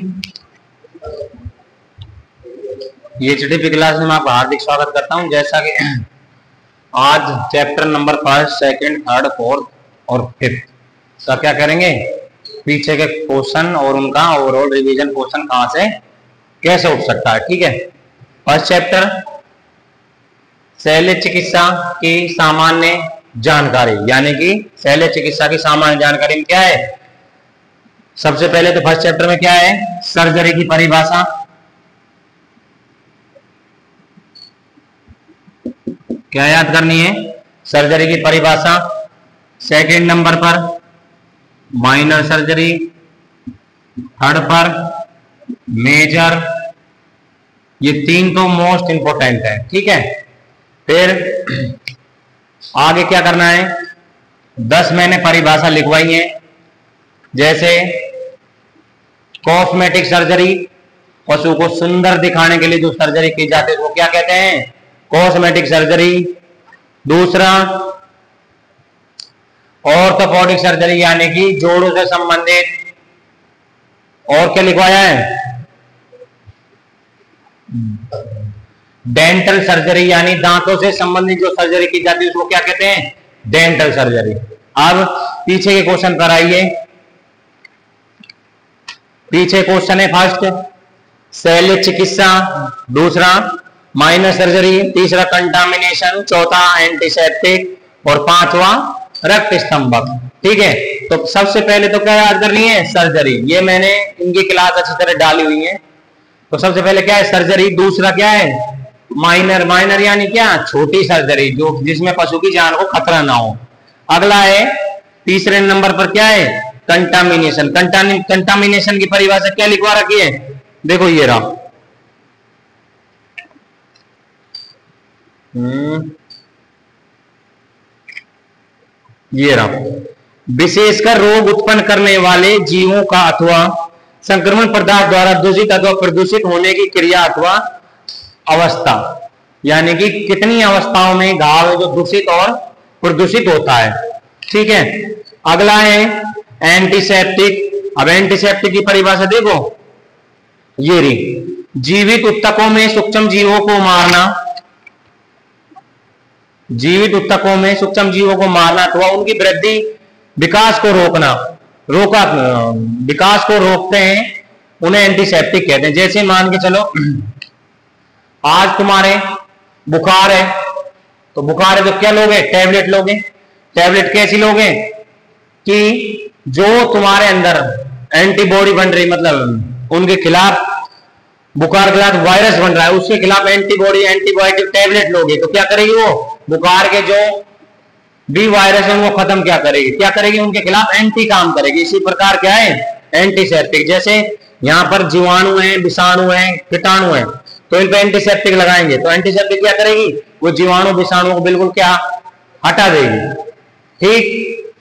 ये HTP class में मैं आपका हार्दिक स्वागत करता हूं। जैसा कि आज चैप्टर नंबर 1, 2, 3, 4 और 5 का क्या करेंगे, पीछे के क्वेश्चन और उनका ओवरऑल रिवीजन क्वेश्चन कहां से कैसे उठ सकता है। ठीक है, फर्स्ट चैप्टर शल्य चिकित्सा की सामान्य जानकारी, यानी कि शल्य चिकित्सा की सामान्य जानकारी में क्या है। सबसे पहले तो फर्स्ट चैप्टर में क्या है, सर्जरी की परिभाषा, क्या याद करनी है, सर्जरी की परिभाषा। सेकंड नंबर पर माइनर सर्जरी, थर्ड पर मेजर, ये तीन तो मोस्ट इंपोर्टेंट है। ठीक है, फिर आगे क्या करना है, 10 मैंने परिभाषा लिखवाई है। जैसे कॉस्मेटिक सर्जरी, पशु को सुंदर दिखाने के लिए जो सर्जरी की जाती है वो क्या कहते हैं, कॉस्मेटिक सर्जरी। दूसरा ऑर्थोपोडिक सर्जरी, यानी कि जोड़ों से संबंधित। और क्या लिखवाया है, डेंटल सर्जरी, यानी दांतों से संबंधित जो सर्जरी की जाती है उसको क्या कहते हैं, डेंटल सर्जरी। अब पीछे के क्वेश्चन पर आइए। पीछे क्वेश्चन है फर्स्ट शल्य चिकित्सा, दूसरा माइनर सर्जरी, तीसरा कंटामिनेशन, चौथा एंटीसेप्टिक और पांचवा रक्त स्तंभक। ठीक है, तो सबसे पहले तो क्या याद करनी है, सर्जरी। ये मैंने इनकी क्लास अच्छी तरह डाली हुई है। तो सबसे पहले क्या है, सर्जरी। दूसरा क्या है, माइनर। माइनर यानी क्या, छोटी सर्जरी, जो जिसमें पशु की जान को खतरा ना हो। अगला है तीसरे नंबर पर क्या है, कंटामिनेशन। कंटामिनेशन की परिभाषा क्या लिखवा रखी है, देखो ये रहा। ये रहा, विशेषकर रोग उत्पन्न करने वाले जीवों का अथवा संक्रमण पदार्थ द्वारा दूषित अथवा प्रदूषित होने की क्रिया अथवा अवस्था, यानी कि कितनी अवस्थाओं में घाव है जो दूषित और प्रदूषित होता है। ठीक है, अगला है एंटीसेप्टिक। अब एंटीसेप्टिक की परिभाषा देखो, ये रही, जीवित ऊतकों में सूक्ष्म जीवों को मारना, जीवित ऊतकों में सूक्ष्म जीवों को मारना अथवा उनकी वृद्धि विकास को रोकना। विकास को रोकते हैं, उन्हें एंटीसेप्टिक कहते हैं। जैसे मान के चलो आज तुम्हारे बुखार है, तो बुखार है तो क्या लोगे, टैबलेट लोगे। टैबलेट कैसी लोगे कि जो तुम्हारे अंदर एंटीबॉडी बन रही, मतलब उनके खिलाफ, बुखार के खिलाफ वायरस बन रहा है, उसके खिलाफ एंटीबॉडी एंटीबायोटिक टैबलेट लोगे तो क्या करेगी वो, बुखार के जो भी वायरस है वो खत्म क्या करेगी, क्या करेगी, उनके खिलाफ एंटी काम करेगी। इसी प्रकार क्या है, एंटीसेप्टिक। जैसे यहाँ पर जीवाणु है, विषाणु है, कीटाणु है, तो इन पे एंटीसेप्टिक लगाएंगे तो एंटीसेप्टिक क्या करेगी, वो जीवाणु विषाणु को बिल्कुल क्या हटा देगी। ठीक,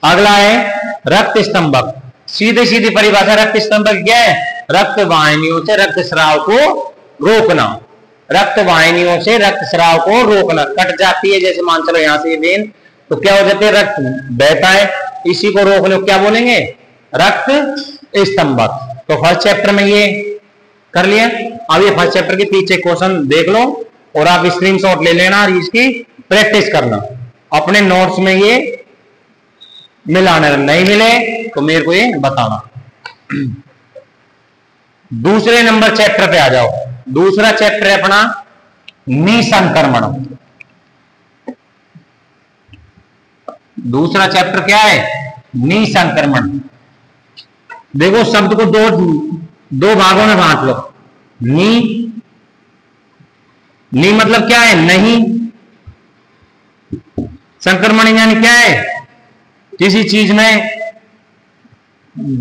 अगला है रक्त स्तंभक। सीधी सीधी परिभाषा रक्त स्तंभक क्या है, रक्त वाहिनियों से रक्त स्राव को रोकना। रक्त वाहिनियों से रक्त स्राव को रोकना, कट जाती है जैसे मान चलो यहां से वेन, तो क्या हो जाते हैं, रक्त बहता है, इसी को रोकने को क्या बोलेंगे, रक्त स्तंभक। तो फर्स्ट चैप्टर में ये कर लिया। अब ये फर्स्ट चैप्टर के पीछे क्वेश्चन देख लो और आप स्क्रीनशॉट ले लेना और इसकी प्रैक्टिस करना। अपने नोट्स में ये मिलाना, नहीं मिले तो मेरे को ये बताना। दूसरे नंबर चैप्टर पे आ जाओ। दूसरा चैप्टर है अपना निसंक्रमण। दूसरा चैप्टर क्या है, निसंक्रमण। देखो शब्द को दो भागों में बांट लो। नी मतलब क्या है, नहीं। संक्रमण यानी क्या है, किसी चीज में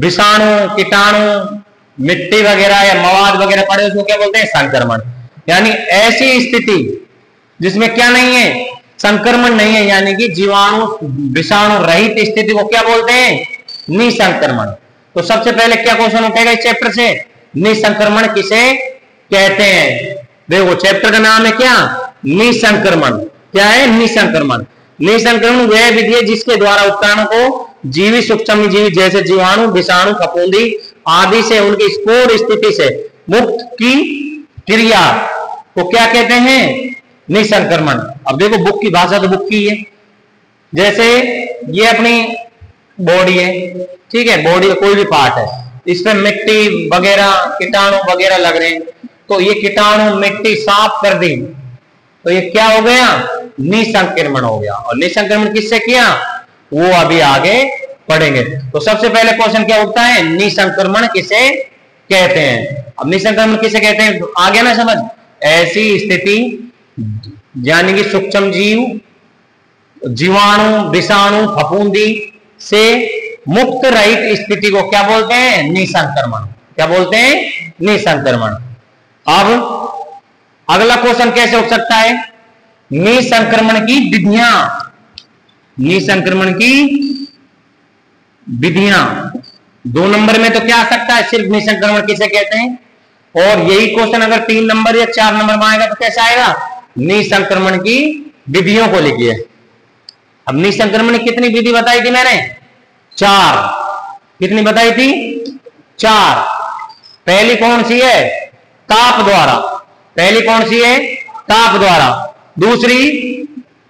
विषाणु, कीटाणु, मिट्टी वगैरह या मवाद वगैरह पड़े उसको क्या बोलते हैं, संक्रमण। यानी ऐसी स्थिति जिसमें क्या नहीं है, संक्रमण नहीं है, यानी कि जीवाणु विषाणु रहित स्थिति को क्या बोलते हैं, निसंक्रमण। तो सबसे पहले क्या क्वेश्चन उठेगा इस चैप्टर से, निसंक्रमण किसे कहते हैं। देखो चैप्टर का नाम है क्या, निसंक्रमण। क्या है, निसंक्रमण। निसंक्रमण वह विधि है जिसके द्वारा उपकरणों को जीवित सूक्ष्म जीवित जैसे जीवाणु, विषाणु, फफूंदी आदि से, उनकी स्फोट स्थिति से मुक्त की क्रिया को क्या कहते हैं? निसंक्रमण। अब देखो बुक की भाषा तो बुक की है। जैसे ये अपनी बॉडी है, ठीक है, बॉडी का कोई भी पार्ट है, इस पर मिट्टी वगैरह कीटाणु वगैरह लग रहे हैं, तो ये कीटाणु मिट्टी साफ कर दी तो ये क्या हो गया? निसंक्रमण हो गया। और निसंक्रमण किससे किया वो अभी आगे पढ़ेंगे। तो सबसे पहले क्वेश्चन क्या उठता है? निसंक्रमण किसे कहते हैं? अब निसंक्रमण किसे कहते हैं आ गया ना समझ? ऐसी स्थिति यानी कि सूक्ष्म जीव, जीवाणु, विषाणु, फफूंदी से मुक्त रहित स्थिति को क्या बोलते हैं? निसंक्रमण। क्या बोलते हैं? निसंक्रमण। अब अगला क्वेश्चन कैसे उठ सकता है? निसंक्रमण की विधियां। निसंक्रमण की विधियां 2 नंबर में तो क्या आ सकता है? सिर्फ निसंक्रमण किसे कहते हैं। और यही क्वेश्चन अगर 3 नंबर या 4 नंबर में आएगा तो कैसे आएगा? निसंक्रमण की विधियों को लिखिए। अब निसंक्रमण की कितनी विधि बताई थी मैंने? 4। कितनी बताई थी? 4। पहली कौन सी है? ताप द्वारा। पहली कौन सी है? ताप द्वारा। दूसरी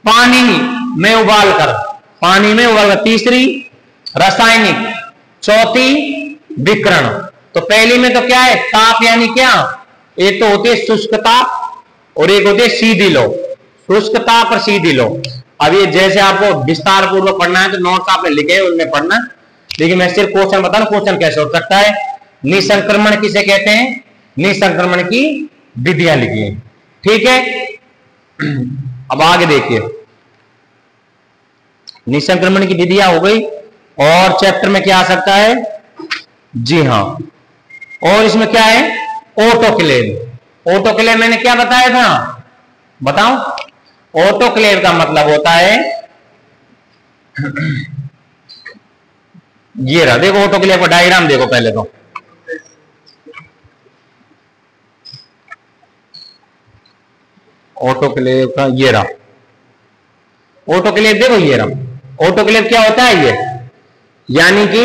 पानी में उबालकर, पानी में उबालकर। तीसरी रासायनिक। चौथी विकिरण। तो पहली में तो क्या है? ताप यानी क्या? एक तो होती है शुष्क ताप और एक होती है सीधी लो। शुष्क ताप और सीधी लो। अब ये जैसे आपको विस्तार पूर्वक पढ़ना है तो नोट्स आपने लिखे हैं उनमें पढ़ना, लेकिन मैं सिर्फ क्वेश्चन बता रहा हूं क्वेश्चन कैसे हो सकता है। निसंक्रमण किसे कहते हैं? निसंक्रमण की विधियां लिखिए, ठीक है। अब आगे देखिए, निसंक्रमण की विधियां हो गई और चैप्टर में क्या आ सकता है? जी हाँ, और इसमें क्या है? ऑटोक्लेव। ऑटोक्लेव मैंने क्या बताया था बताओ? ऑटोक्लेव का मतलब होता है ये रहा, देखो ऑटोक्लेव का डायग्राम देखो पहले तो। ऑटोक्लेव का ये रहा, ऑटोक्लेव देखो ये रहा। ऑटोक्लेव क्या होता है? ये यानी कि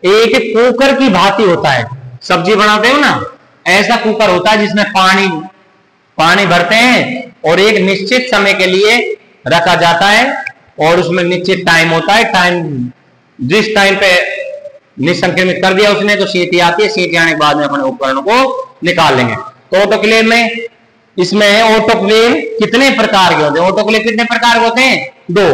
एक कुकर की भांति होता है। सब्जी बनाते हो ना, ऐसा कुकर होता है जिसमें पानी भरते हैं और एक निश्चित समय के लिए रखा जाता है और उसमें निश्चित टाइम होता है। टाइम जिस टाइम पे निसंक्रमित कर दिया उसने तो सीटी आती है, सीटी आने के बाद में अपने उपकरण को निकाल लेंगे। तो ऑटोक्लेव में इसमें ऑटोक्लेव कितने प्रकार के होते हैं? ऑटोक्लेव कितने प्रकार के होते हैं? 2,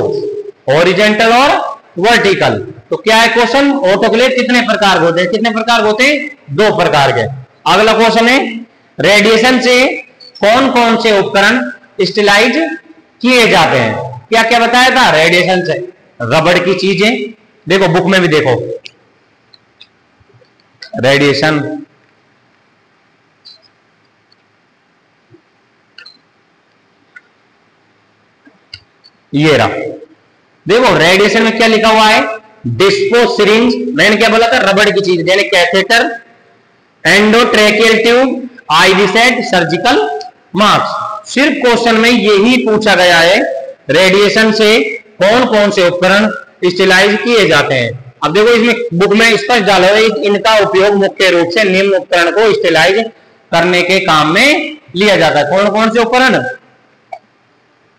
हॉरिजॉन्टल और वर्टिकल। तो क्या है क्वेश्चन? ऑटोक्लेव कितने प्रकार के होते हैं? कितने प्रकार के होते हैं? 2 प्रकार के। अगला क्वेश्चन है, रेडिएशन से कौन कौन से उपकरण स्टेलाइज किए जाते हैं? क्या क्या बताया था? रेडिएशन से रबड़ की चीजें, देखो बुक में भी देखो, रेडिएशन ये रहा। देखो रेडिएशन में क्या लिखा हुआ है? डिस्पो सिरिंज, मैंने क्या बोला था? रबड़ की चीज, यानी catheter, endotracheal tube, IV set, surgical mask. सिर्फ क्वेश्चन में यही पूछा गया है, रेडिएशन से कौन कौन से उपकरण स्टेलाइज किए जाते हैं। अब देखो इसमें बुक में स्पष्ट डाला है, इनका उपयोग मुख्य रूप से निम्न उपकरण को स्टेलाइज करने के काम में लिया जाता है। कौन कौन से उपकरण?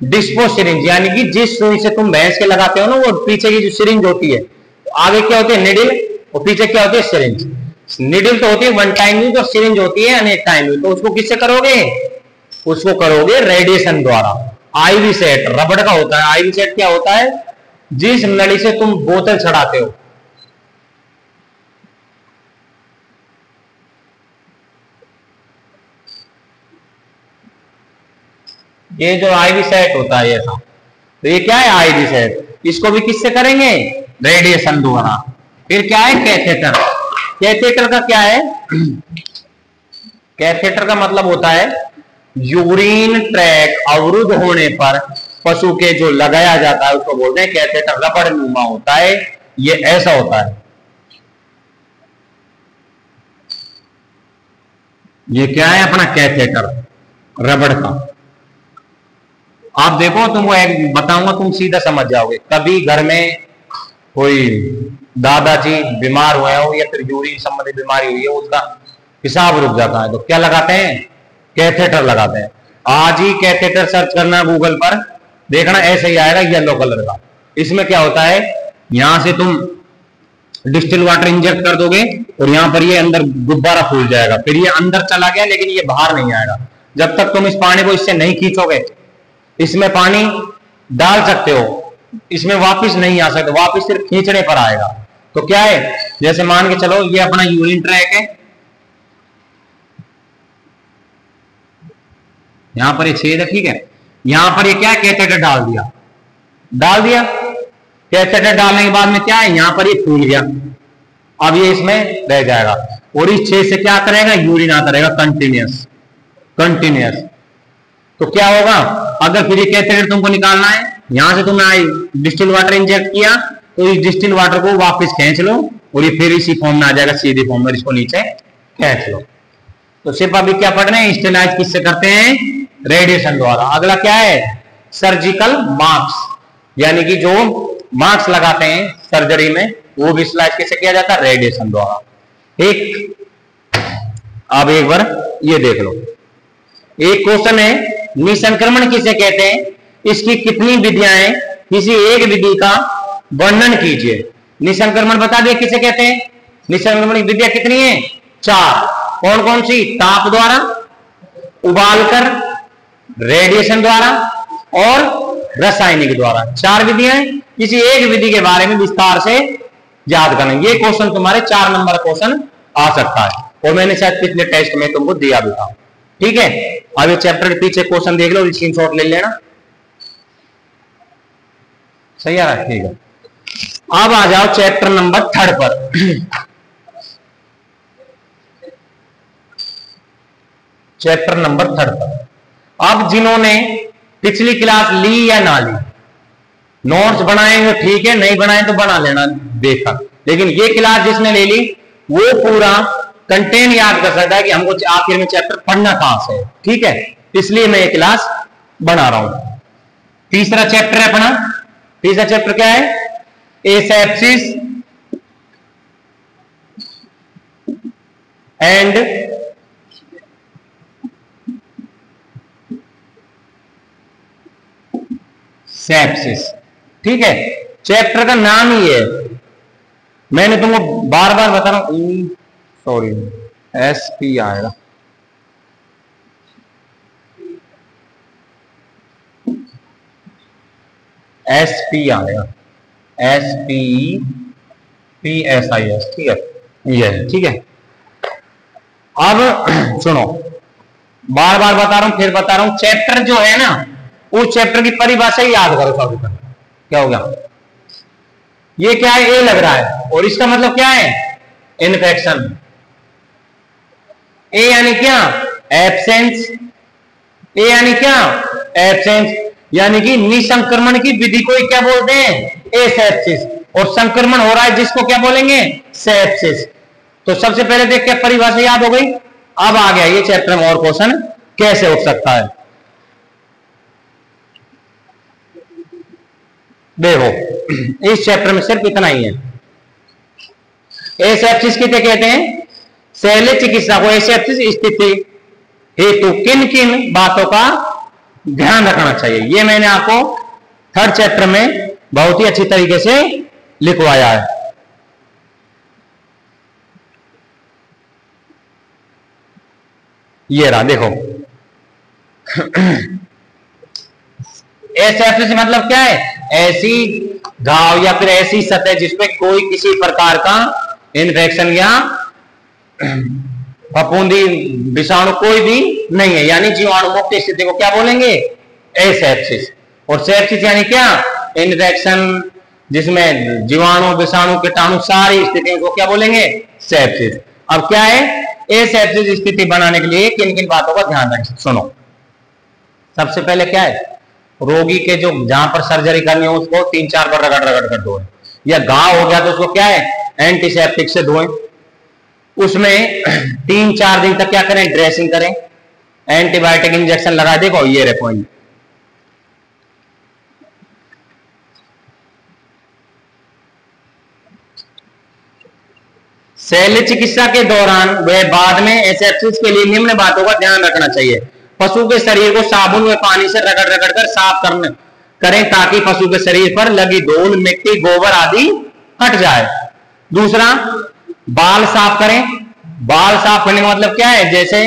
डिस्पो सिरिंज, यानी कि जिस सुई से तुम भैंस के लगाते हो ना, वो पीछे की जो सिरिंज होती है, तो आगे क्या होती है? निडिल, और पीछे क्या होती है? सिरिंज। निडिल तो होती है 1 टाइम यूज और सिरिंज होती है अनेक टाइम यूज। तो उसको किससे करोगे? उसको करोगे रेडिएशन द्वारा। आईवी सेट रबड़ का होता है। आईवी सेट क्या होता है? जिस नली से तुम बोतल चढ़ाते हो, ये जो आईवी सेट होता है ऐसा, तो ये क्या है? IV set. इसको भी किससे करेंगे? रेडिएशन द्वारा। फिर क्या है? कैथेटर। कैथेटर का क्या है? कैथेटर का मतलब होता है यूरिन ट्रैक अवरुद्ध होने पर पशु के जो लगाया जाता है उसको बोलते हैं कैथेटर। रबड़ नुमा होता है, ये ऐसा होता है। ये क्या है? अपना कैथेटर रबड़ का। आप देखो, तुमको एक बताऊंगा, तुम सीधा समझ जाओगे। कभी घर में कोई दादाजी बीमार हुए हो या फिर यूरिन संबंधी बीमारी हुई है, उसका पेशाब रुक जाता है, तो क्या लगाते हैं? कैथेटर लगाते हैं। आज ही कैथेटर सर्च करना गूगल पर, देखना ऐसे ही आएगा येलो कलर का। इसमें क्या होता है, यहां से तुम डिस्टिल वाटर इंजेक्ट कर दोगे और यहां पर ये अंदर गुब्बारा फूल जाएगा, फिर ये अंदर चला गया लेकिन ये बाहर नहीं आएगा। जब तक तुम इस पानी को इससे नहीं खींचोगे, इसमें पानी डाल सकते हो, इसमें वापस नहीं आ सकते, वापस सिर्फ खींचने पर आएगा। तो क्या है, जैसे मान के चलो ये अपना यूरिन ट्रैक है, यहां पर ये छेद है, ठीक है, यहां पर ये क्या है, कैथेटर डाल दिया। कैथेटर डालने के बाद में क्या है, यहां पर ये फूल गया, अब ये इसमें रह जाएगा और इस छेद से क्या आता रहेगा, यूरिन आता रहेगा कंटिन्यूअस। तो क्या होगा, अगर फिर ये कैथेटर तुमको निकालना है, यहां से तुमने डिस्टिल वाटर इंजेक्ट किया, तो इस डिस्टिल वाटर को वापस खींच लो और ये फिर इसी फॉर्म में आ जाएगा, सीधी फॉर्म में, इसको नीचे खींच लो। तो सिर्फ अभी क्या पढ़ रहे हैं, स्टेलाइज किससे करते हैं, रेडिएशन द्वारा। अगला क्या है, सर्जिकल मास्क, यानी कि जो मास्क लगाते हैं सर्जरी में, वो भी स्लाइड किससे किया जाता है, रेडिएशन द्वारा। ठीक, अब एक बार ये देख लो, एक क्वेश्चन है, निसंक्रमण किसे कहते हैं, इसकी कितनी विधियां हैं, किसी एक विधि का वर्णन कीजिए। निसंक्रमण बता दे किसे कहते हैं, निसंक्रमण की विधियां कितनी है, 4। कौन कौन सी, ताप द्वारा, उबालकर, रेडिएशन द्वारा और रासायनिक द्वारा। 4 विधियां हैं, किसी एक विधि के बारे में विस्तार से याद करना। ये क्वेश्चन तुम्हारे 4 नंबर क्वेश्चन आ सकता है और मैंने शायद पिछले टेस्ट में तुमको दिया भी था। ठीक है, अब ये चैप्टर के पीछे क्वेश्चन देख लो, स्क्रीनशॉट ले लेना, सही आ रहा है, ठीक है। अब आ जाओ चैप्टर नंबर 3 पर। चैप्टर नंबर 3 पर अब जिन्होंने पिछली क्लास ली या ना ली, नोट्स बनाएंगे ठीक है, नहीं बनाए तो बना लेना देखा, लेकिन ये क्लास जिसने ले ली वो पूरा कंटेंट याद कर सकता है कि हमको आखिर में चैप्टर पढ़ना कहां से है। ठीक है, इसलिए मैं ये क्लास बना रहा हूं। तीसरा चैप्टर है अपना, तीसरा चैप्टर क्या है, एसेप्सिस एंड सेप्सिस। ठीक है, चैप्टर का नाम ही है, मैंने तुमको बार बार बता रहा हूं, सॉरी SP आएगा, SP आएगा, SPEPSIS। ठीक है, ये है, ठीक है। अब सुनो, बार बार बता रहा हूं, फिर बता रहा हूं, चैप्टर जो है ना, उस चैप्टर की परिभाषा ही याद करो सबसे पहले। क्या हो गया, ये क्या है, ए लग रहा है और इसका मतलब क्या है, इन्फेक्शन। ए यानी क्या, एब्सेंस। ए यानी क्या, एब्सेंस, यानी कि निसंक्रमण की विधि को क्या बोलते हैं, एसेप्सिस, और संक्रमण हो रहा है जिसको क्या बोलेंगे, सेप्सिस। तो सबसे पहले देख के परिभाषा याद हो गई। अब आ गया ये चैप्टर में और क्वेश्चन कैसे उठ सकता है। देखो इस चैप्टर में सिर्फ इतना ही है। एसेप्सिस किसे कहते हैं, शल्य चिकित्सा को एसेप्सिस स्थिति हेतु किन किन बातों का ध्यान रखना चाहिए, ये मैंने आपको 3rd चैप्टर में बहुत ही अच्छी तरीके से लिखवाया है। ये रहा, देखो एसेप्सिस मतलब क्या है, ऐसी घाव या फिर ऐसी सतह जिसपे कोई किसी प्रकार का इन्फेक्शन या फफूंदी विषाणु कोई भी नहीं है, यानी जीवाणु मुक्त स्थिति को क्या बोलेंगे, एसेप्सिस। और सेप्सिस यानी क्या, इन्फेक्शन जिसमें जीवाणु विषाणु कीटाणु सारी स्थितियों को क्या बोलेंगे, सेप्सिस। अब क्या है, एसेप्सिस स्थिति बनाने के लिए किन किन बातों का ध्यान रखें, सुनो। सबसे पहले क्या है, रोगी के जो जहां पर सर्जरी करनी है उसको 3-4 बार रगड़ कर धोएं, या घाव हो गया तो उसको क्या है, एंटीसेप्टिक से धोएं। उसमें 3-4 दिन तक क्या करें, ड्रेसिंग करें, एंटीबायोटिक इंजेक्शन लगा। देखो ये रहे पॉइंट, शल्य चिकित्सा के दौरान वह बाद में एसेप्सिस के लिए निम्न बातों का ध्यान रखना चाहिए। पशु के शरीर को साबुन व पानी से रगड़ रगड़ कर साफ करें ताकि पशु के शरीर पर लगी धूल, मिट्टी, गोबर आदि हट जाए। दूसरा, बाल साफ करें। बाल साफ करने का मतलब क्या है? जैसे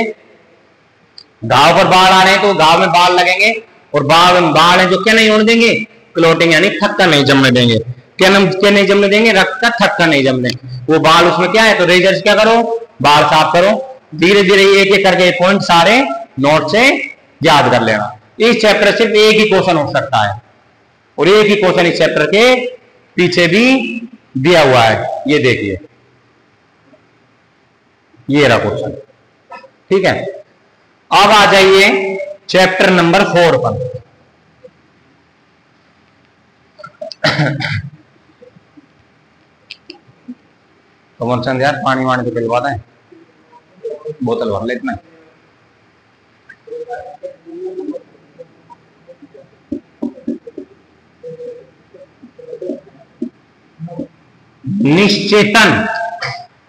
घाव पर बाल आ रहे हैं तो घाव में बाल लगेंगे, और बाल है जो क्या नहीं होने देंगे? क्लोटिंग यानी थक्का नहीं जमने देंगे। क्या नहीं जमने देंगे? रक्त का थक्का नहीं जमने। वो बाल उसमें क्या है? तो रेजर से क्या करो? बाल साफ करो। धीरे धीरे एक एक करके पॉइंट सारे नोट से याद कर लेना। इस चैप्टर सिर्फ एक ही क्वेश्चन हो सकता है, और एक ही क्वेश्चन इस चैप्टर के पीछे भी दिया हुआ है। ये देखिए, ये रहा क्वेश्चन। ठीक है, अब आ जाइए चैप्टर नंबर 4 पर। कमर चंद यार, पानी वाणी तो पिलवा दें, बोतल भर ले इतना। निश्चेतन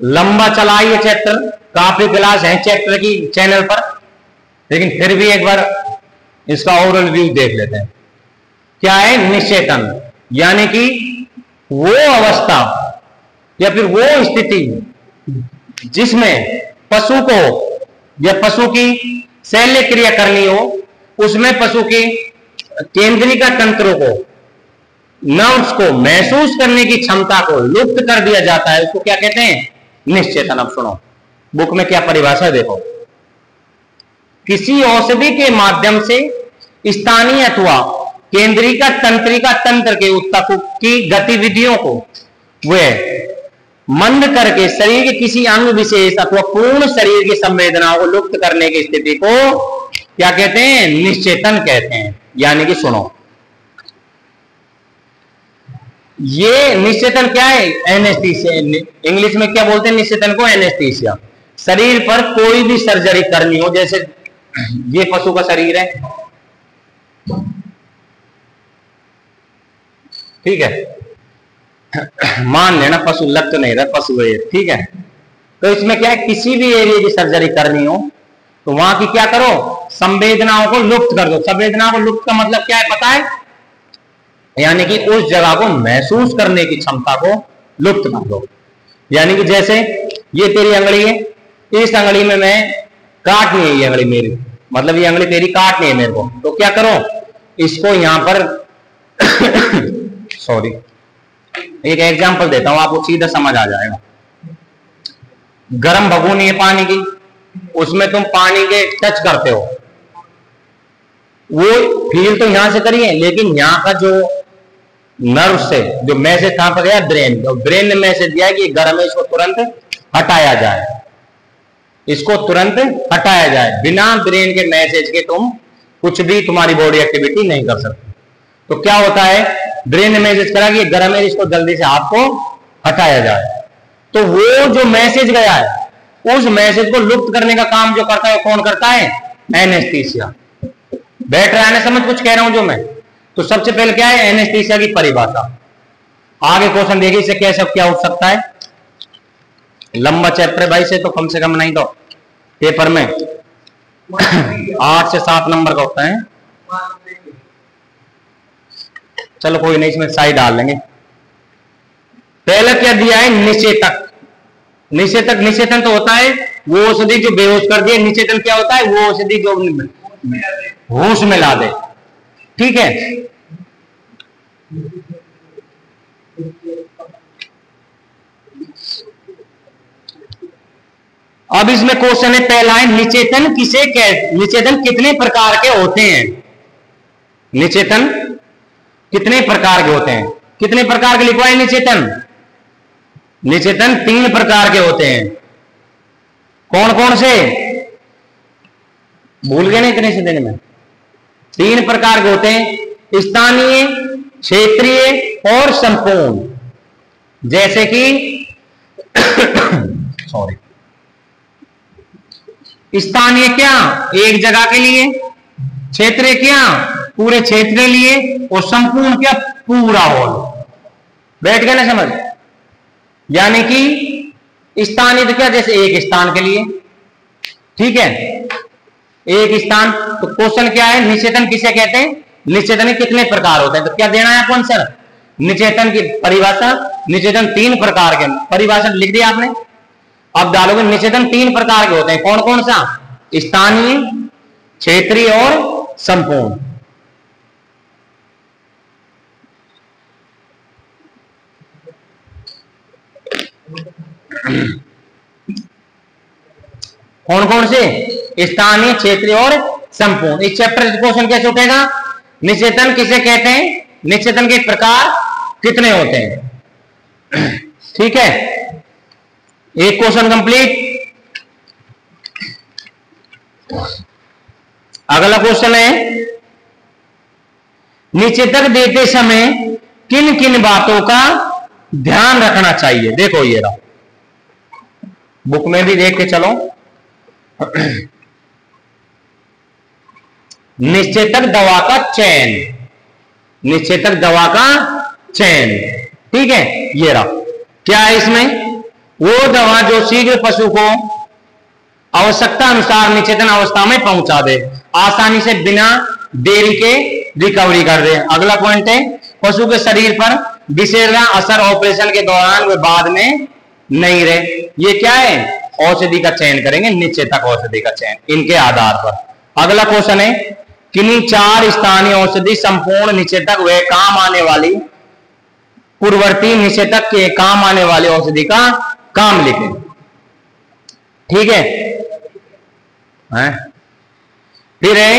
लंबा चला ये चैप्टर, काफी क्लास है चैप्टर की चैनल पर, लेकिन फिर भी एक बार इसका ओवरऑल व्यू देख लेते हैं। क्या है निश्चेतन? यानी कि वो अवस्था या फिर वो स्थिति जिसमें पशु को या पशु की शल्य क्रिया करनी हो, उसमें पशु की केंद्रिका तंत्रों को, नर्व्स को महसूस करने की क्षमता को लुप्त कर दिया जाता है। उसको क्या कहते हैं? निश्चेतन। अब सुनो, बुक में क्या परिभाषा देखो। किसी औषधि के माध्यम से स्थानीय अथवा केंद्रिका तंत्रिका तंत्र के ऊतक की गतिविधियों को वह मंद करके शरीर के किसी अंग विशेष अथवा पूर्ण शरीर की संवेदनाओं को लुप्त करने की स्थिति को क्या कहते हैं? निश्चेतन कहते हैं। यानी कि सुनो, ये निश्चेतन क्या है? एनेस्थीसिया। इंग्लिश में क्या बोलते हैं निश्चेतन को? एनेस्थीसिया। शरीर पर कोई भी सर्जरी करनी हो, जैसे ये पशु का शरीर है, ठीक है, मान लेना पशु, लग तो नहीं रहा पशु है, ठीक है। तो इसमें क्या है? किसी भी एरिया की सर्जरी करनी हो तो वहां की क्या करो? संवेदनाओं को लुप्त कर दो। संवेदनाओं को लुप्त का मतलब क्या है पता है? यानी कि उस जगह को महसूस करने की क्षमता को लुप्त कर दो। यानी कि जैसे ये तेरी अंगड़ी है, इस अंगड़ी में मैं काटनी है, ये अंगड़ी मेरी, मतलब ये अंगड़ी तेरी काटनी है मेरे को, तो क्या करो? इसको यहां पर सॉरी, एक एग्जांपल देता हूं, आपको सीधा समझ आ जाएगा। गर्म भगोनी है पानी की, उसमें तुम पानी के टच करते हो, वो फील तो यहां से करिए, लेकिन यहां का जो नर्व से जो मैसेज कहां पर गया? ब्रेन। तो ब्रेन ने मैसेज दिया कि गर्म है, इसको तुरंत हटाया जाए, इसको तुरंत हटाया जाए। बिना ब्रेन के मैसेज के तुम कुछ भी तुम्हारी बॉडी एक्टिविटी नहीं कर सकते। तो क्या होता है? ब्रेन ने मैसेज करा कि गर्म है, इसको जल्दी से आपको हटाया जाए। तो वो जो मैसेज गया है, उस मैसेज को लुप्त करने का काम जो करता है, कौन करता है? एनेस्थीसिया। बैठ रहा है ना समझ कुछ कह रहा हूं जो मैं? तो सबसे पहले क्या है? एनेस्थीसिया की परिभाषा। आगे क्वेश्चन देखिए, इसे कैसे क्या उठ सकता है। लंबा चैप्टर भाई से तो कम से कम नहीं तो पेपर में 8 से 7 नंबर का होता है। चलो कोई नहीं, इसमें साइड डाल लेंगे। पहला क्या दिया है? निषेधक। निषेधक, निषेधन तो होता है वो औषधि जो बेहोश कर दिए। निषेधन क्या होता है? वो औषधि जो होश में ला दे, ठीक है। अब इसमें क्वेश्चन है पहला है, निषेधन किसे कहते? निषेधन कितने प्रकार के होते हैं? निषेधन कितने प्रकार के होते हैं? कितने प्रकार के लिखवाए निषेधन? निषेधन 3 प्रकार के होते हैं। कौन कौन से? भूल गए ना इतने से देने में? 3 प्रकार के होते हैं, स्थानीय, क्षेत्रीय और संपूर्ण। जैसे कि सॉरी, स्थानीय क्या? एक जगह के लिए। क्षेत्रीय क्या? पूरे क्षेत्र के लिए। और संपूर्ण क्या? पूरा होल। बैठ गए ना समझ? यानी कि स्थानीय तो क्या, जैसे एक स्थान के लिए, ठीक है, एक स्थान। तो क्वेश्चन क्या है, निश्चेतन किसे कहते हैं, निश्चेतन कितने प्रकार होते हैं, तो क्या देना है आपको आंसर, निश्चेतन की परिभाषा। निश्चेतन 3 प्रकार के, परिभाषा लिख दिया आपने। अब डालोगे निश्चेतन 3 प्रकार के होते हैं, कौन कौन सा, स्थानीय, क्षेत्रीय और संपूर्ण। कौन कौन से, स्थानीय, क्षेत्रीय और संपूर्ण। इस चैप्टर का क्वेश्चन कैसे उठेगा, निश्चेतन किसे कहते हैं, निश्चेतन के प्रकार कितने होते हैं, ठीक है। एक क्वेश्चन कंप्लीट। अगला क्वेश्चन है, निश्चेतक देते समय किन किन बातों का ध्यान रखना चाहिए। देखो ये रहा, बुक में भी देख के चलो। निश्चेतक दवा का चयन, निश्चेतक दवा का चयन, ठीक है। ये रहा, क्या है इसमें, वो दवा जो शीघ्र पशु को आवश्यकता अनुसार निश्चेतन अवस्था में पहुंचा दे, आसानी से बिना देरी के रिकवरी कर दे। अगला पॉइंट है, पशु के शरीर पर विशेष असर ऑपरेशन के दौरान व बाद में नहीं रहे। ये क्या है, औषधि का चयन करेंगे, निश्चेतक औषधि का चयन, इनके आधार पर। अगला क्वेश्चन है, किन्हीं 4 स्थानीय औषधि संपूर्ण निश्चेतक व काम आने वाली पूर्ववर्ती निश्चेतक के काम आने वाली औषधि का काम लिखें, ठीक है। फिर है,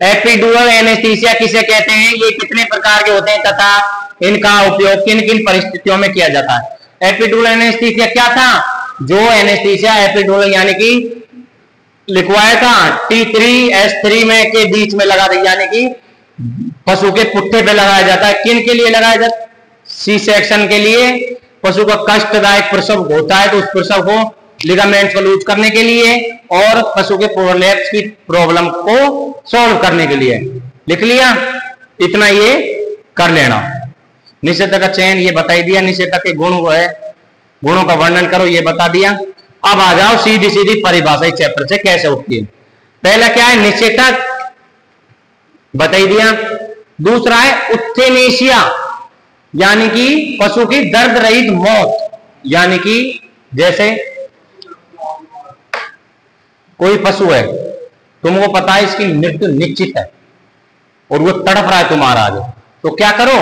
एपिड्यूरल एनेस्थीसिया किसे कहते हैं, ये कितने प्रकार के होते हैं तथा इनका उपयोग किन किन परिस्थितियों में किया जाता है। एपिड्यूरल एनेस्थीसिया क्या था, जो एनेस्थीसिया एपिड्यूरल यानी कि लिखवाया था T3S3 में के बीच में लगा दी, यानी कि पशु के पुट्ठे पे लगाया जाता है। किन के लिए लगाया जाता है, सी सेक्शन के लिए, पशु का कष्टदायक प्रसव होता है तो उस प्रसव को लिगामेंट्स को लूज करने के लिए, और पशु के प्रोलैप्स की प्रॉब्लम को सॉल्व करने के लिए। लिख लिया, इतना ये कर लेना। निश्चेतक का चयन ये बता दिया, निश्चेतक के गुण है, गुणों का वर्णन करो ये बता दिया। अब आ जाओ सीधी सीधी परिभाषा इस चैप्टर से कैसे उठती है। पहला क्या है, निश्चेतक बता दिया। दूसरा है उत्थेनेशिया, यानी कि पशु की दर्द रहित मौत, यानी कि जैसे कोई पशु है, तुमको पता है इसकी मृत्यु निश्चित है और वो तड़प रहा है तुम्हारा आगे, तो क्या करो,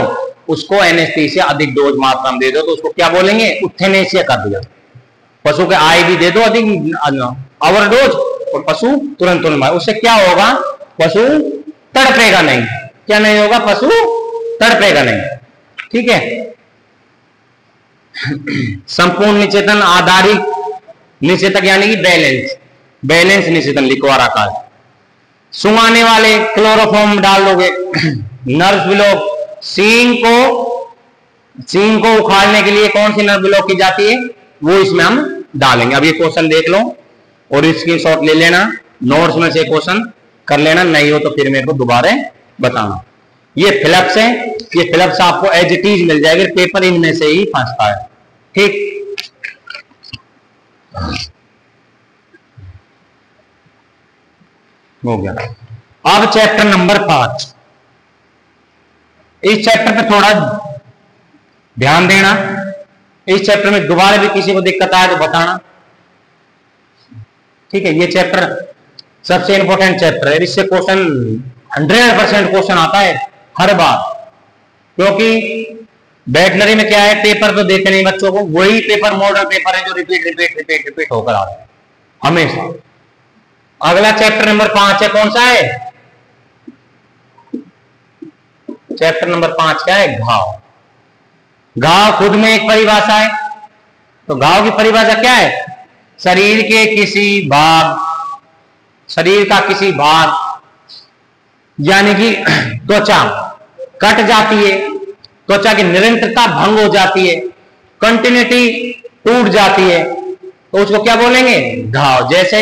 उसको एनेस्थीसिया अधिक डोज मात्रा में दे दो, तो उसको क्या बोलेंगे, उत्थेनेशिया कर दिया। पशु के आई भी दे दो अधिक ओवरडोज, और पशु तुरंत मारे, उससे क्या होगा, पशु तड़पेगा नहीं। क्या नहीं होगा, पशु तड़पेगा नहीं, ठीक है। संपूर्ण निश्चेतन आधारित निश्चेतक यानी कि बैलेंस निश्चेतन लिखवा रखा है। सुंघाने वाले क्लोरोफॉर्म डाल दोगे, नर्व ब्लॉक, सींग को उखाड़ने के लिए कौन सी नर्व ब्लॉक की जाती है, वो इसमें हम डालेंगे। अब ये क्वेश्चन देख लो और स्क्रीनशॉट ले लेना, नोट्स में से क्वेश्चन कर लेना, नहीं हो तो फिर मेरे को दोबारा बताना। ये फिलप्स है, ये फिलप्स आपको एज इट इज मिल जाएगी, पेपर इनमें से ही फंसता है, ठीक। हो गया। अब चैप्टर नंबर 5, इस चैप्टर पे थोड़ा ध्यान देना। इस चैप्टर में दोबारा भी किसी को दिक्कत आए तो बताना, ठीक है। ये चैप्टर सबसे इंपॉर्टेंट चैप्टर है, इससे क्वेश्चन 100% क्वेश्चन आता है हर बार, क्योंकि वेटनरी में क्या है, पेपर तो देते नहीं बच्चों को, वही पेपर मॉडल पेपर है जो रिपीट होकर आता है हमेशा। अगला चैप्टर नंबर 5 है, कौन सा है, चैप्टर नंबर 5 क्या है, घाव। घाव खुद में एक परिभाषा है, तो घाव की परिभाषा क्या है, शरीर का किसी भाग यानी कि त्वचा कट जाती है, त्वचा की निरंतरता भंग हो जाती है, कंटिन्यूटी टूट जाती है, तो उसको क्या बोलेंगे, घाव। जैसे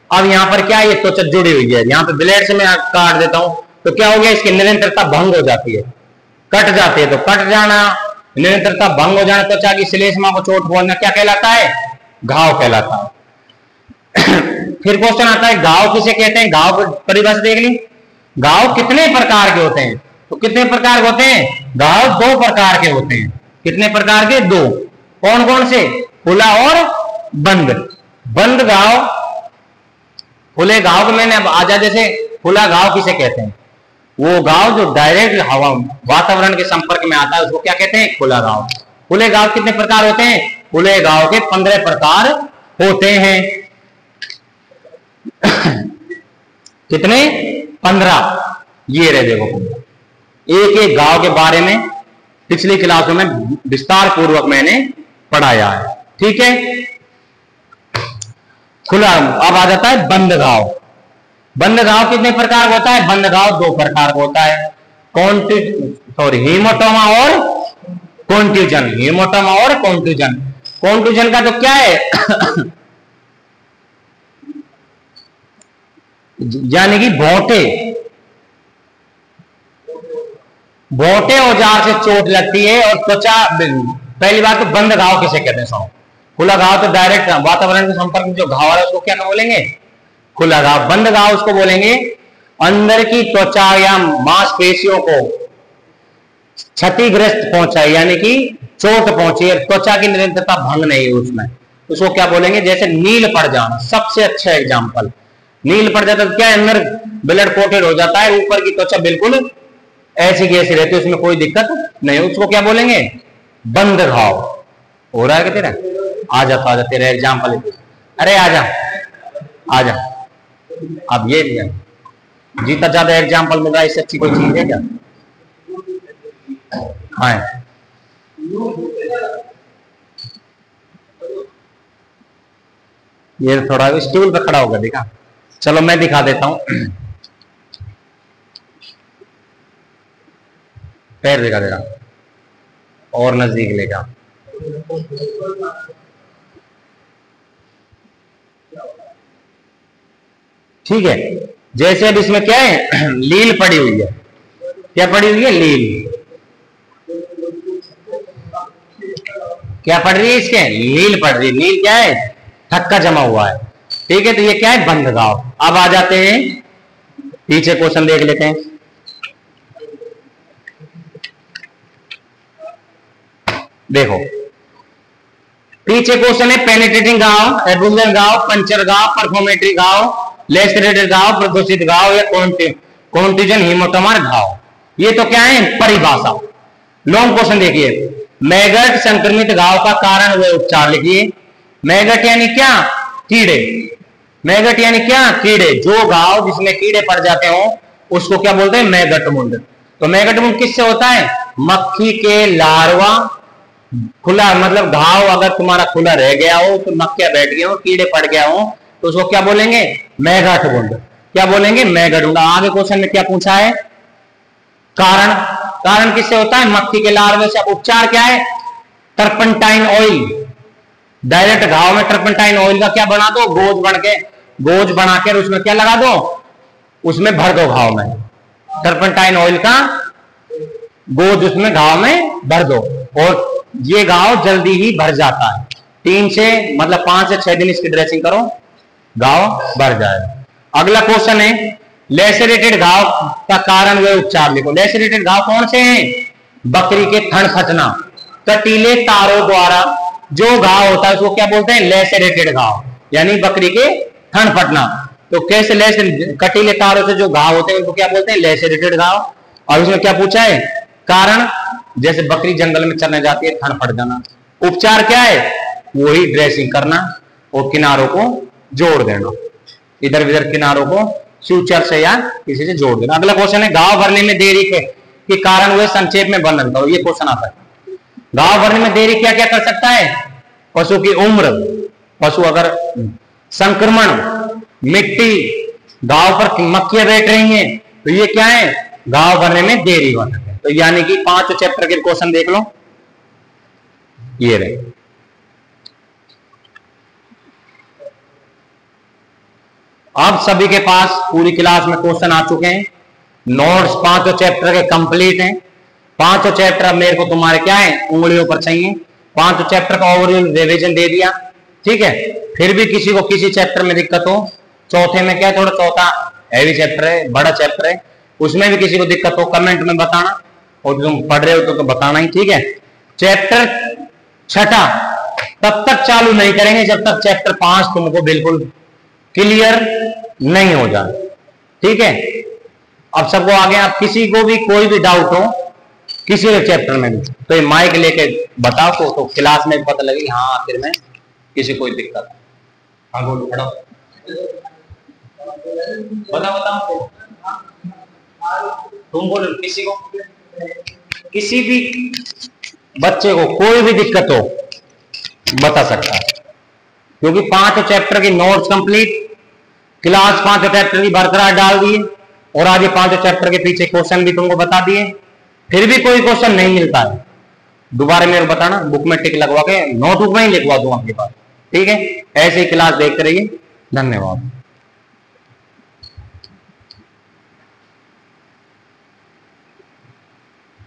अब यहां पर क्या, ये त्वचा जुड़ी हुई है, यहां पे ब्लेड से मैं काट देता हूं तो क्या हो गया, इसकी निरंतरता भंग हो जाती है, कट जाती है। तो कट जाना, निरंतरता भंग हो जाना, त्वचा की श्लेष्मा को चोट पहुंचना क्या कहलाता है, घाव कहलाता है। फिर क्वेश्चन आता है घाव किसे कहते हैं, घाव की परिभाषा देख ली। घाव कितने प्रकार के होते हैं, तो कितने प्रकार के होते हैं, घाव 2 प्रकार के होते हैं। कितने प्रकार के, 2। कौन कौन से, खुला और बंद। बंद घाव, खुले घाव को मैंने अब आजा, जैसे खुला घाव किसे कहते हैं, वो घाव जो डायरेक्ट हवा वातावरण के संपर्क में आता है उसको क्या कहते हैं, खुला घाव। खुले घाव कितने प्रकार होते हैं, खुले घाव के 15 प्रकार होते हैं। कितने, 15। ये रहे देखो, एक एक घाव के बारे में पिछली क्लासों में विस्तार पूर्वक मैंने पढ़ाया है, ठीक है। खुला, अब आ जाता है बंद घाव। बंद घाव कितने प्रकार का होता है, बंद घाव 2 प्रकार का होता है, हेमाटोमा और कॉन्ट्यूजन। हेमाटोमा और कॉन्ट्यूजन। कॉन्ट्यूजन का तो क्या है यानी कि भोटे औजार से चोट लगती है और त्वचा। पहली बात तो बंद घाव किसे कहते हैं, सौ। खुला घाव तो डायरेक्ट वातावरण के संपर्क में जो घाव है उसको क्या ना बोलेंगे, खुला घाव। बंद घाव उसको बोलेंगे अंदर की त्वचा या मांसपेशियों को क्षतिग्रस्त पहुंचा, यानी कि चोट पहुंची है, त्वचा की निरंतरता भंग नहीं है उसमें, उसको क्या बोलेंगे। जैसे नील पड़ जाना सबसे अच्छा एग्जाम्पल। नील पड़ जाता है तो क्या, अंदर ब्लड कोटेड हो जाता है, ऊपर की त्वचा बिल्कुल ऐसी की ऐसी रहती है, उसमें कोई दिक्कत नहीं, उसको क्या बोलेंगे, बंद घाव। हो रहा है कि तेरा, आ जा तेरा एग्जाम्पल। अरे आजा आजा, अब ये जीता ज्यादा एग्जाम्पल मिल रहा है, इससे अच्छी कोई चीज है क्या। हाँ, ये थोड़ा स्टूल पे खड़ा होगा, दिखा। चलो मैं दिखा देता हूं, पैर दिखा देगा और नजदीक लेगा। ठीक है, जैसे अब इसमें क्या है, लील पड़ी हुई है। क्या पड़ी हुई है, लील। क्या पड़ रही है, इसके लील पड़ रही है। लील क्या है, थक्का जमा हुआ है, ठीक है। तो ये क्या है, बंद घाव। अब आ जाते हैं पीछे, क्वेश्चन देख लेते हैं। देखो पीछे क्वेश्चन है, पेनिट्रेटिंग घाव, एबुलर घाव, पंचर घाव, परफोर्मेटरी घाव, लेसरेटेड घाव, प्रदूषित घाव या कॉन्ट्यूजन हेमाटोमा घाव। ये तो क्या है, परिभाषा। लॉन्ग क्वेश्चन देखिए, मैगट संक्रमित घाव का कारण व उपचार लिखिए। मैगट यानी क्या, कीड़े। मैगट यानी क्या, कीड़े। जो घाव जिसमें कीड़े पड़ जाते हो उसको क्या बोलते हैं, मैगट मुंड। तो मैगट मुंड किससे होता है, मक्खी के लार्वा। खुला मतलब घाव अगर तुम्हारा खुला रह गया हो, तो मक्खियां बैठ गए हो, कीड़े पड़ गया हो, तो उसको क्या बोलेंगे, मैगट मुंड। क्या बोलेंगे, मैगट मुंड। आगे क्वेश्चन में क्या पूछा है, कारण। कारण किससे होता है, मक्खी के लार्वे से। उपचार क्या है, टर्पंटाइन ऑयल। डायरेक्ट घाव में टर्पंटाइन ऑयल का क्या बना दो, गोज बना के उसमें क्या लगा दो, उसमें भर दो घाव में। टर्पंटाइन ऑयल का गोज उसमें घाव में भर दो, और ये घाव जल्दी ही भर जाता है। 3 से मतलब 5 से 6 दिन इसकी ड्रेसिंग करो, घाव भर जाएगा। अगला क्वेश्चन है, लेसरेटेड घाव का कारण व उपचार लिखो। लेसरेटेड घाव कौन से हैं, बकरी के थन फटना, कटीले तारों द्वारा जो घाव होता है उसको क्या बोलते हैं, लेसरेटेड घाव, यानी बकरी के थन फटना। तो कैसे कटीले तारों से जो घाव होते हैं उनको क्या बोलते हैं, लेसरेटेड घाव। और इसमें क्या पूछा है, कारण, जैसे बकरी जंगल में चलने जाती है, थन फट जाना। उपचार क्या है, वही ड्रेसिंग करना और किनारों को जोड़ देना, इधर उधर किनारों को सूचर से या किसी से जोड़ देना। अगला क्वेश्चन है, घाव भरने में देरी के कारण हुए संक्षेप में वर्णन करो। ये क्वेश्चन आता है, घाव भरने में देरी क्या क्या कर सकता है, पशु की उम्र, पशु अगर संक्रमण, मिट्टी, घाव पर मक्खियां बैठ रही हैं, तो ये क्या है, घाव भरने में देरी हो सकती है। तो यानी कि 5 चैप्टर के क्वेश्चन देख लो, ये रहे। अब सभी के पास पूरी क्लास में क्वेश्चन आ चुके हैं, नोट्स 5 चैप्टर के कंप्लीट हैं। 5 चैप्टर अब मेरे को तुम्हारे क्या है, उंगलियों पर चाहिए। 5 चैप्टर का ओवरऑल रिवीजन दे दिया, ठीक है। फिर भी किसी को किसी चैप्टर में दिक्कत हो, चौथे में क्या है, थोड़ा चौथा हैवी चैप्टर है, बड़ा चैप्टर है, उसमें भी किसी को दिक्कत हो कमेंट में बताना, और तुम पढ़ रहे हो तो बताना ही, ठीक है। चैप्टर छठा तब तक चालू नहीं करेंगे जब तक चैप्टर 5 तुमको बिल्कुल क्लियर नहीं हो जाए, ठीक है। अब सबको आगे, आप किसी को भी कोई भी डाउट हो किसी भी चैप्टर में भी, तो ये माइक लेके बताओ तो क्लास में पता लगे हाँ आखिर में किसी कोई दिक्कत। हाँ बोलो, खड़ा बताओ तुम बोलो, किसी भी बच्चे को कोई भी दिक्कत हो बता सकता है, क्योंकि 5 चैप्टर की नोट्स कंप्लीट, क्लास 5 चैप्टर की बरकरार डाल दिए, और आगे 5 चैप्टर के पीछे क्वेश्चन भी तुमको बता दिए। फिर भी कोई क्वेश्चन नहीं मिलता है, दोबारा मेरे को बताना, बुक में टिक लगवा के नोटबुक में ही लिखवा दूं आपके पास, ठीक है। ऐसे ही क्लास देखते रहिए, धन्यवाद।